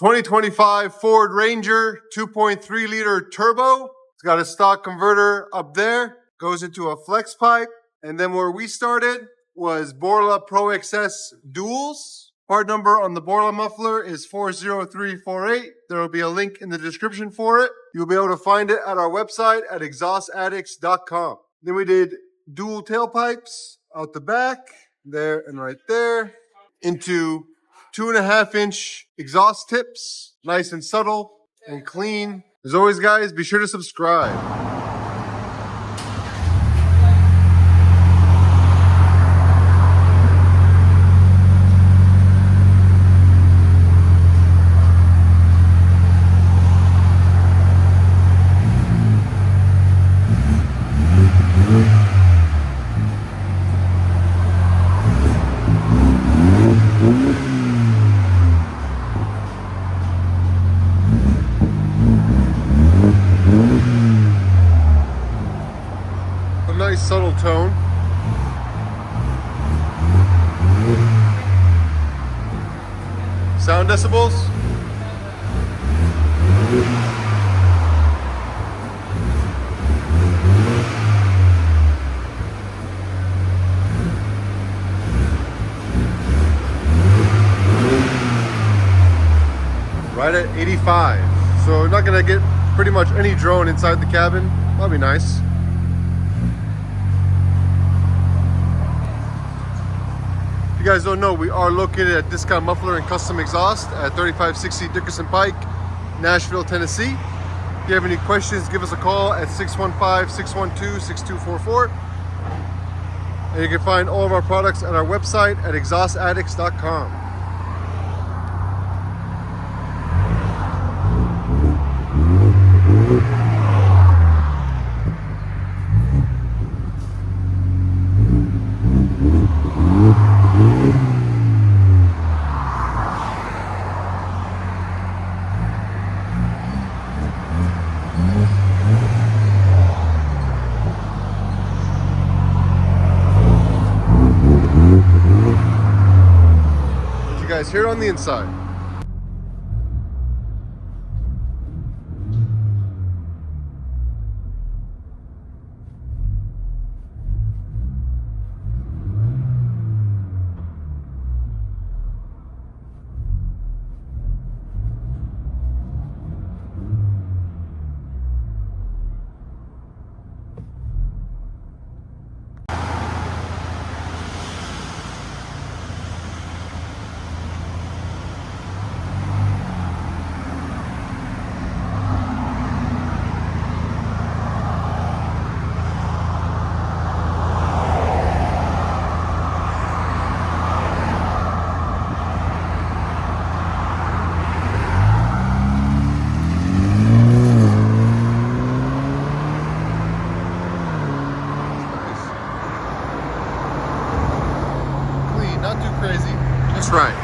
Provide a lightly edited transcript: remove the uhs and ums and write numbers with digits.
2025 Ford Ranger 2.3 liter turbo. It's got a stock converter up there, goes into a flex pipe. And then where we started was Borla ProXS duals. Part number on the Borla muffler is 40348. There will be a link in the description for it. You'll be able to find it at our website at exhaustaddicts.com. Then we did dual tailpipes out the back, there and right there, into 2.5-inch exhaust tips, nice and subtle and clean. As always, guys, be sure to subscribe. A nice subtle tone. Sound decibels. Right at 85. So we're not gonna get pretty much any drone inside the cabin. That'll be nice. If you guys don't know, we are located at Discount Muffler and Custom Exhaust at 3560 Dickerson Pike, Nashville, Tennessee. If you have any questions, give us a call at 615-612-6244. And you can find all of our products at our website at exhaustaddicts.com. Guys, here on the inside. Not too crazy, just right.